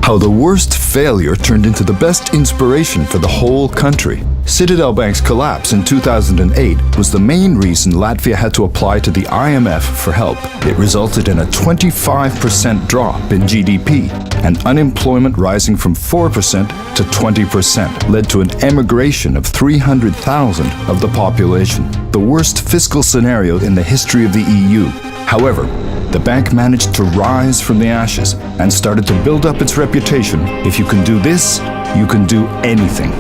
How the worst failure turned into the best inspiration for the whole country. Citadel Bank's collapse in 2008 was the main reason Latvia had to apply to the IMF for help. It resulted in a 25% drop in GDP, and unemployment rising from 4% to 20%, led to an emigration of 300,000 of the population, the worst fiscal scenario in the history of the EU. However, the bank managed to rise from the ashes and started to build up its reputation. If you can do this, you can do anything.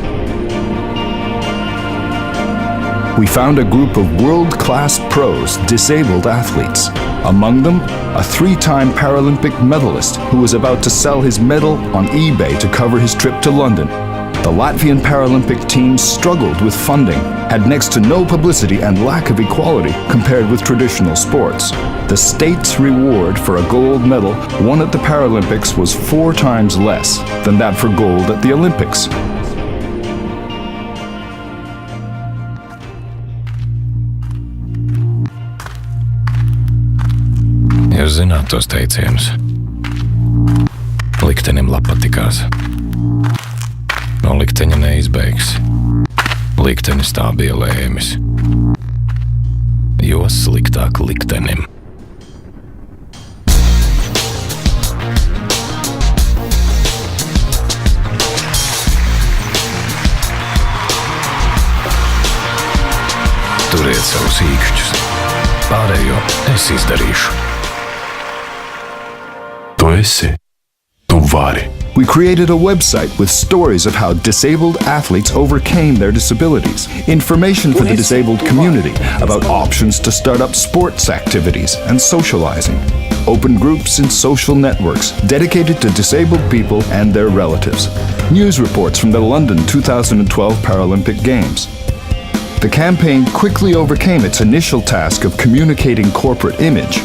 We found a group of world-class pros, disabled athletes. Among them, a 3-time Paralympic medalist who was about to sell his medal on eBay to cover his trip to London. The Latvian Paralympic team struggled with funding, had next to no publicity and lack of equality compared with traditional sports. The state's reward for a gold medal won at the Paralympics was 4 times less than that for gold at the Olympics. Jūs zināt tos teicienus. Liktenim patikās. No likteņa neizbēgs. Liktenis tā bija lēmis. Jo sliktāk liktenim. Turiet savus īkšķus. Pārējo es izdarīšu. Tu esi. Tu vari. We created a website with stories of how disabled athletes overcame their disabilities, information for the disabled community about options to start up sports activities and socializing, open groups in social networks dedicated to disabled people and their relatives, news reports from the London 2012 Paralympic Games. The campaign quickly overcame its initial task of communicating corporate image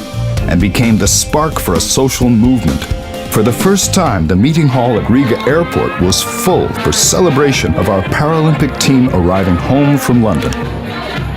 and became the spark for a social movement. For the first time, the meeting hall at Riga Airport was full for celebration of our Paralympic team arriving home from London.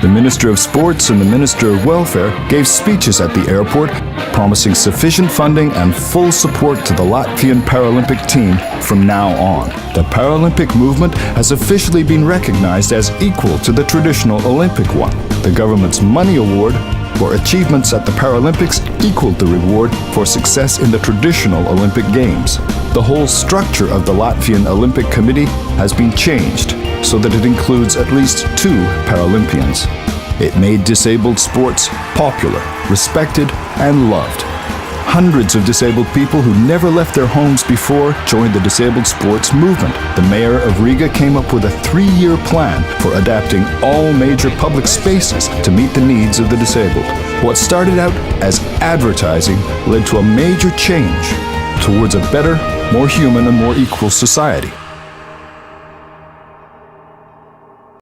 The Minister of Sports and the Minister of Welfare gave speeches at the airport, promising sufficient funding and full support to the Latvian Paralympic team from now on. The Paralympic movement has officially been recognized as equal to the traditional Olympic one. The government's money award for achievements at the Paralympics equaled the reward for success in the traditional Olympic Games. The whole structure of the Latvian Olympic Committee has been changed so that it includes at least 2 Paralympians. It made disabled sports popular, respected, and loved. Hundreds of disabled people who never left their homes before joined the disabled sports movement. The mayor of Riga came up with a 3-year plan for adapting all major public spaces to meet the needs of the disabled. What started out as advertising led to a major change towards a better, more human, and more equal society.